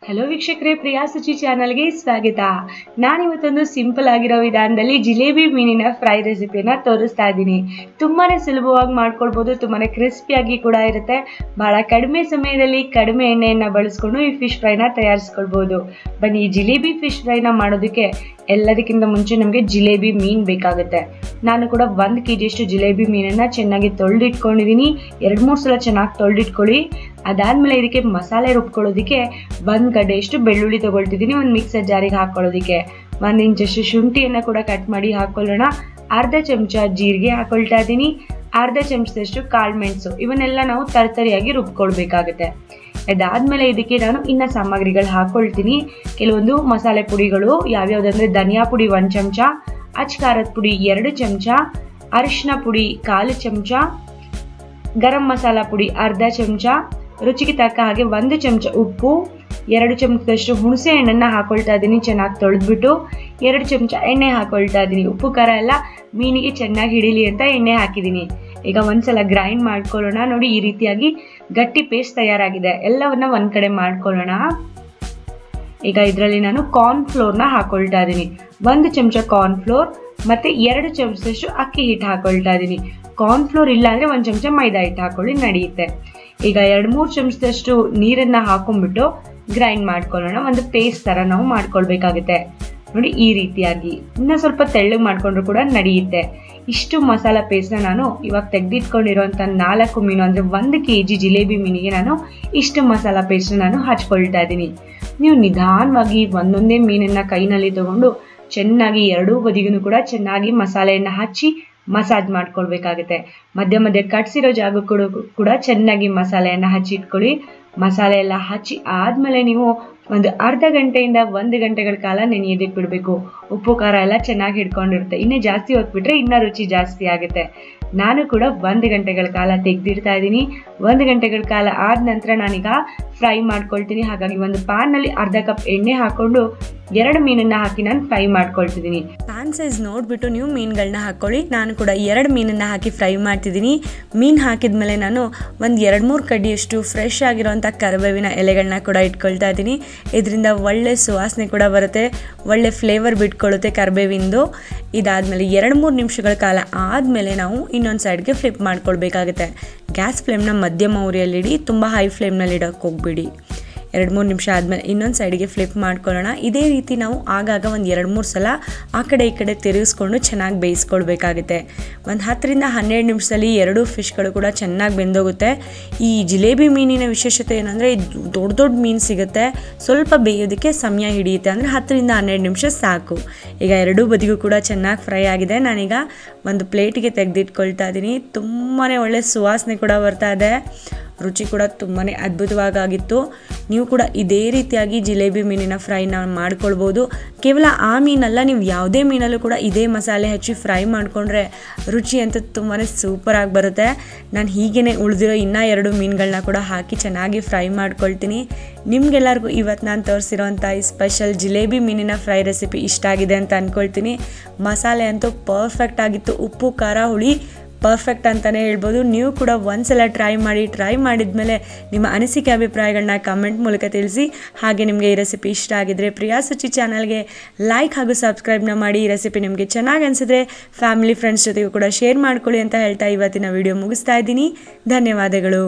Hello ವೀಕ್ಷಕರೇ, ಪ್ರಿಯಾ ಸುಚಿ ಚಾನಲ್ಗೆ ಸ್ವಾಗತ. ನಾನಿವತ್ತೊಂದು ಸಿಂಪಲ್ ಆಗಿರೋ ವಿಧಾನದಲ್ಲಿ ಜಿಲೇಬಿ ಮೀನಿನ ಫ್ರೈ ರೆಸಿಪಿನ ತೋರಿಸ್ತಾ ಇದ್ದೀನಿ. ತುಂಬಾನೇ ಸುಲಭವಾಗಿ ಮಾಡ್ಕೊಳ್ಬೋದು, ತುಂಬಾನೇ ಕ್ರಿಸ್ಪಿಯಾಗಿ ಕೂಡ ಇರುತ್ತೆ. ಬಹಳ ಕಡಿಮೆ ಸಮಯದಲ್ಲಿ ಕಡಿಮೆ ಎಣ್ಣೆಯನ್ನು ಬಳಸ್ಕೊಂಡು ಈ ಫಿಶ್ ಫ್ರೈನ ತಯಾರಿಸ್ಕೊಳ್ಬೋದು. ಬನ್ನಿ, ಈ ಜಿಲೇಬಿ ಫಿಶ್ ಫ್ರೈನ ಮಾಡೋದಕ್ಕೆ ಎಲ್ಲದಕ್ಕಿಂತ ಮುಂಚೆ ನಮಗೆ ಜಿಲೇಬಿ ಮೀನು ಬೇಕಾಗುತ್ತೆ. ನಾನು ಕೂಡ 1 kg ಜಿಲೇಬಿ ಮೀನನ್ನು ಚೆನ್ನಾಗಿ ತೊಳೆದಿಟ್ಕೊಂಡಿದ್ದೀನಿ. 2-3 ಸಲ ಚೆನ್ನಾಗಿ ತೊಳೆದಿಟ್ಕೊಳ್ಳಿ. ಅದಾದಮೇಲೆ ಇದಕ್ಕೆ ಮಸಾಲೆ ರುಬ್ಕೊಳ್ಳೋದಕ್ಕೆ 1 ಗಡ್ಡೆಯಷ್ಟು ಬೆಳ್ಳುಳ್ಳಿ ತೊಗೊಳ್ತಿದ್ದೀನಿ. ಒಂದು ಮಿಕ್ಸರ್ ಜಾರಿಗೆ ಹಾಕೊಳ್ಳೋದಕ್ಕೆ 1 ಇಂಚಷ್ಟು ಶುಂಠಿಯನ್ನು ಕೂಡ ಕಟ್ ಮಾಡಿ ಹಾಕೊಳ್ಳೋಣ. ಅರ್ಧ ಚಮಚ ಜೀರಿಗೆ ಹಾಕೊಳ್ತಾ ಇದ್ದೀನಿ. ಅರ್ಧ ಚಮಚದಷ್ಟು ಕಾಳುಮೆಣಸು, ಇವನ್ನೆಲ್ಲ ನಾವು ತರತರಿಯಾಗಿ ರುಬ್ಕೊಳ್ಬೇಕಾಗುತ್ತೆ. ಅದಾದಮೇಲೆ ಇದಕ್ಕೆ ನಾನು ಇನ್ನು ಸಾಮಗ್ರಿಗಳು ಹಾಕೊಳ್ತೀನಿ. ಕೆಲವೊಂದು ಮಸಾಲೆ ಪುಡಿಗಳು ಯಾವ್ಯಾವುದಂದರೆ ಧನಿಯಾ ಪುಡಿ 1 ಚಮಚ, ಅಚ್ಚ ಖಾರದ ಪುಡಿ 2 ಚಮಚ, ಅರಿಶಿನ ಪುಡಿ 1/4 ಚಮಚ, ಗರಂ ಮಸಾಲ ಪುಡಿ ಅರ್ಧ ಚಮಚ, ರುಚಿಗೆ ತಕ್ಕ ಹಾಗೆ 1 ಚಮಚ ಉಪ್ಪು, 2 ಚಮಚದಷ್ಟು ಹುಣಸೆ ಹಣ್ಣನ್ನು ಹಾಕೊಳ್ತಾ ಇದ್ದೀನಿ. ಚೆನ್ನಾಗಿ ತೊಳೆದ್ಬಿಟ್ಟು 2 ಚಮಚ ಎಣ್ಣೆ ಹಾಕೊಳ್ತಾ ಇದ್ದೀನಿ. ಉಪ್ಪು ಖಾರ ಎಲ್ಲ ಮೀನಿಗೆ ಚೆನ್ನಾಗಿ ಹಿಡಿಲಿ ಅಂತ ಎಣ್ಣೆ ಹಾಕಿದ್ದೀನಿ. ಈಗ ಒಂದ್ಸಲ ಗ್ರೈಂಡ್ ಮಾಡ್ಕೊಳ್ಳೋಣ. ನೋಡಿ, ಈ ರೀತಿಯಾಗಿ ಗಟ್ಟಿ ಪೇಸ್ಟ್ ತಯಾರಾಗಿದೆ. ಎಲ್ಲವನ್ನ ಒಂದ್ ಕಡೆ ಮಾಡ್ಕೊಳ್ಳೋಣ. ಈಗ ಇದರಲ್ಲಿ ನಾನು ಕಾರ್ನ್ ಫ್ಲೋರ್ನ ಹಾಕೊಳ್ತಾ ಇದ್ದೀನಿ. 1 ಚಮಚ ಕಾರ್ನ್ ಫ್ಲೋರ್ ಮತ್ತೆ 2 ಚಮಚದಷ್ಟು ಅಕ್ಕಿ ಹಿಟ್ಟು ಹಾಕೊಳ್ತಾ ಇದ್ದೀನಿ. ಕಾರ್ನ್ ಫ್ಲೋರ್ ಇಲ್ಲ ಅಂದ್ರೆ 1 ಚಮಚ ಮೈದಾ ಹಿಟ್ಟು ಹಾಕೊಳ್ಳಿ, ನಡೆಯುತ್ತೆ. ಈಗ 2-3 ಚಮಚದಷ್ಟು ನೀರನ್ನ ಹಾಕೊಂಡ್ಬಿಟ್ಟು ಗ್ರೈಂಡ್ ಮಾಡ್ಕೊಳ್ಳೋಣ. ಒಂದು ಪೇಸ್ಟ್ ತರ ನಾವು ಮಾಡ್ಕೊಳ್ಬೇಕಾಗುತ್ತೆ. ನೋಡಿ, ಈ ರೀತಿಯಾಗಿ ಇನ್ನ ಸ್ವಲ್ಪ ತೆಳ್ಳಗೆ ಮಾಡ್ಕೊಂಡ್ರು ಕೂಡ ನಡೆಯುತ್ತೆ. ಇಷ್ಟು ಮಸಾಲ ಪೇಸ್ಟ್ನ ನಾನು ಇವಾಗ ತೆಗೆದಿಟ್ಕೊಂಡಿರೋಂಥ 4 ಮೀನು ಅಂದರೆ 1 kg ಜಿಲೇಬಿ ಮೀನಿಗೆ ನಾನು ಇಷ್ಟು ಮಸಾಲ ಪೇಸ್ಟ್ನ ನಾನು ಹಚ್ಕೊಳ್ತಾ ಇದ್ದೀನಿ. ನೀವು ನಿಧಾನವಾಗಿ ಒಂದೊಂದೇ ಮೀನನ್ನು ಕೈನಲ್ಲಿ ತಗೊಂಡು ಚೆನ್ನಾಗಿ ಎರಡೂ ಬದಿಗೂ ಕೂಡ ಚೆನ್ನಾಗಿ ಮಸಾಲೆಯನ್ನು ಹಚ್ಚಿ ಮಸಾಜ್ ಮಾಡ್ಕೊಳ್ಬೇಕಾಗುತ್ತೆ. ಮಧ್ಯ ಮಧ್ಯೆ ಕಟ್ಸಿರೋ ಜಾಗ ಕೂಡ ಚೆನ್ನಾಗಿ ಮಸಾಲೆಯನ್ನು ಹಚ್ಚಿ ಇಟ್ಕೊಳ್ಳಿ. ಮಸಾಲೆ ಎಲ್ಲ ಹಚ್ಚಿ ಆದಮೇಲೆ ನೀವು ಒಂದು ಅರ್ಧ ಗಂಟೆಯಿಂದ 1 ಗಂಟೆಗಳ ಕಾಲ ನೆನೆಯೋದಕ್ಕೆ ಬಿಡಬೇಕು. ಉಪ್ಪು ಖಾರ ಎಲ್ಲ ಚೆನ್ನಾಗಿ ಹಿಡ್ಕೊಂಡಿರುತ್ತೆ. ಇನ್ನೂ ಜಾಸ್ತಿ ಹೊತ್ಬಿಟ್ರೆ ಇನ್ನೂ ರುಚಿ ಜಾಸ್ತಿ ಆಗುತ್ತೆ. ನಾನು ಕೂಡ 1 ಗಂಟೆಗಳ ಕಾಲ ತೆಗೆದಿಡ್ತಾ ಇದ್ದೀನಿ. 1 ಗಂಟೆಗಳ ಕಾಲ ಆದ ನಂತರ ನಾನೀಗ ಫ್ರೈ ಮಾಡ್ಕೊಳ್ತೀನಿ. ಹಾಗಾಗಿ ಒಂದು ಪ್ಯಾನ್ನಲ್ಲಿ ಅರ್ಧ ಕಪ್ ಎಣ್ಣೆ ಹಾಕ್ಕೊಂಡು 2 ಮೀನನ್ನು ಹಾಕಿ ನಾನು ಫ್ರೈ ಮಾಡ್ಕೊಳ್ತಿದ್ದೀನಿ. ಪ್ಯಾನ್ ಸೈಜ್ ನೋಡಿಬಿಟ್ಟು ನೀವು ಮೀನುಗಳನ್ನ ಹಾಕ್ಕೊಳ್ಳಿ. ನಾನು ಕೂಡ 2 ಮೀನನ್ನು ಹಾಕಿ ಫ್ರೈ ಮಾಡ್ತಿದ್ದೀನಿ. ಮೀನು ಹಾಕಿದ್ಮೇಲೆ ನಾನು ಒಂದು 2-3 ಕಡ್ಡಿಯಷ್ಟು ಫ್ರೆಶ್ ಆಗಿರೋಂಥ ಕರಿಬೇವಿನ ಎಲೆಗಳನ್ನ ಕೂಡ ಇಟ್ಕೊಳ್ತಾ ಇದ್ದೀನಿ. ಇದರಿಂದ ಒಳ್ಳೆ ಸುವಾಸನೆ ಕೂಡ ಬರುತ್ತೆ, ಒಳ್ಳೆ ಫ್ಲೇವರ್ ಬಿಟ್ಕೊಳ್ಳುತ್ತೆ ಕರಿಬೇವಿಂದು. ಇದಾದಮೇಲೆ 2-3 ನಿಮಿಷಗಳ ಕಾಲ ಆದಮೇಲೆ ನಾವು ಇನ್ನೊಂದು ಸೈಡ್ಗೆ ಫ್ಲಿಪ್ ಮಾಡ್ಕೊಳ್ಬೇಕಾಗುತ್ತೆ. ಗ್ಯಾಸ್ ಫ್ಲೇಮ್ನ ಮಧ್ಯಮ ಉರಿಯಲ್ಲಿಡಿ, ತುಂಬ ಹೈ ಫ್ಲೇಮ್ನಲ್ಲಿ ಇಡೋಕ್ಕೆ ಹೋಗ್ಬಿಡಿ. 2-3 ನಿಮಿಷ ಆದಮೇಲೆ ಇನ್ನೊಂದು ಸೈಡಿಗೆ ಫ್ಲಿಪ್ ಮಾಡ್ಕೊಳ್ಳೋಣ. ಇದೇ ರೀತಿ ನಾವು ಆಗಾಗ ಒಂದು 2-3 ಸಲ ಆ ಕಡೆ ಈ ಕಡೆ ತಿರುಗಿಸ್ಕೊಂಡು ಚೆನ್ನಾಗಿ ಬೇಯಿಸ್ಕೊಳ್ಬೇಕಾಗುತ್ತೆ. ಒಂದು 10-12 ನಿಮಿಷದಲ್ಲಿ 2 ಫಿಶ್ಗಳು ಕೂಡ ಚೆನ್ನಾಗಿ ಬೆಂದೋಗುತ್ತೆ. ಈ ಜಿಲೇಬಿ ಮೀನಿನ ವಿಶೇಷತೆ ಏನಂದರೆ ದೊಡ್ಡ ದೊಡ್ಡ ಮೀನು ಸಿಗುತ್ತೆ, ಸ್ವಲ್ಪ ಬೇಯೋದಕ್ಕೆ ಸಮಯ ಹಿಡಿಯುತ್ತೆ. ಅಂದರೆ 10-12 ನಿಮಿಷ ಸಾಕು. ಈಗ 2 ಬದಿಗೂ ಕೂಡ ಚೆನ್ನಾಗಿ ಫ್ರೈ ಆಗಿದೆ. ನಾನೀಗ ಒಂದು ಪ್ಲೇಟಿಗೆ ತೆಗೆದಿಟ್ಕೊಳ್ತಾ ಇದ್ದೀನಿ. ತುಂಬಾ ಒಳ್ಳೆ ಸುವಾಸನೆ ಕೂಡ ಬರ್ತಾ ಇದೆ. ರುಚಿ ಕೂಡ ತುಂಬಾ ಅದ್ಭುತವಾಗಿತ್ತು. ನೀವು ಕೂಡ ಇದೇ ರೀತಿಯಾಗಿ ಜಿಲೇಬಿ ಮೀನಿನ ಫ್ರೈನ ಮಾಡ್ಕೊಳ್ಬೋದು. ಕೇವಲ ಆ ಮೀನಲ್ಲ, ನೀವು ಯಾವುದೇ ಮೀನಲ್ಲೂ ಕೂಡ ಇದೇ ಮಸಾಲೆ ಹಚ್ಚಿ ಫ್ರೈ ಮಾಡಿಕೊಂಡ್ರೆ ರುಚಿ ಅಂತ ತುಂಬಾ ಸೂಪರಾಗಿ ಬರುತ್ತೆ. ನಾನು ಹೀಗೇ ಉಳಿದಿರೋ ಇನ್ನೂ 2 ಮೀನುಗಳನ್ನ ಕೂಡ ಹಾಕಿ ಚೆನ್ನಾಗಿ ಫ್ರೈ ಮಾಡ್ಕೊಳ್ತೀನಿ. ನಿಮಗೆಲ್ಲರಿಗೂ ಇವತ್ತು ನಾನು ತೋರಿಸಿರೋಂಥ ಈ ಸ್ಪೆಷಲ್ ಜಿಲೇಬಿ ಮೀನಿನ ಫ್ರೈ ರೆಸಿಪಿ ಇಷ್ಟ ಆಗಿದೆ ಅಂತ ಅಂದ್ಕೊಳ್ತೀನಿ. ಮಸಾಲೆ ಅಂತೂ ಪರ್ಫೆಕ್ಟ್ ಆಗಿತ್ತು. ಉಪ್ಪು ಖಾರ ಹುಳಿ ಪರ್ಫೆಕ್ಟ್ ಅಂತಲೇ ಹೇಳ್ಬೋದು. ನೀವು ಕೂಡ ಒಂದ್ಸಲ ಟ್ರೈ ಮಾಡಿದ್ಮೇಲೆ ನಿಮ್ಮ ಅನಿಸಿಕೆ ಅಭಿಪ್ರಾಯಗಳನ್ನ ಕಮೆಂಟ್ ಮೂಲಕ ತಿಳಿಸಿ. ಹಾಗೆ ನಿಮಗೆ ಈ ರೆಸಿಪಿ ಇಷ್ಟ ಆಗಿದ್ರೆ ಪ್ರಿಯಾ ಸುಚಿ ಚಾನಲ್ಗೆ ಲೈಕ್ ಹಾಗೂ ಸಬ್ಸ್ಕ್ರೈಬ್ನ ಮಾಡಿ. ಈ ರೆಸಿಪಿ ನಿಮಗೆ ಚೆನ್ನಾಗಿ ಅನಿಸಿದ್ರೆ ಫ್ಯಾಮಿಲಿ ಫ್ರೆಂಡ್ಸ್ ಜೊತೆಗೂ ಕೂಡ ಶೇರ್ ಮಾಡ್ಕೊಳ್ಳಿ ಅಂತ ಹೇಳ್ತಾ ಇವತ್ತಿನ ವಿಡಿಯೋ ಮುಗಿಸ್ತಾ ಇದ್ದೀನಿ. ಧನ್ಯವಾದಗಳು.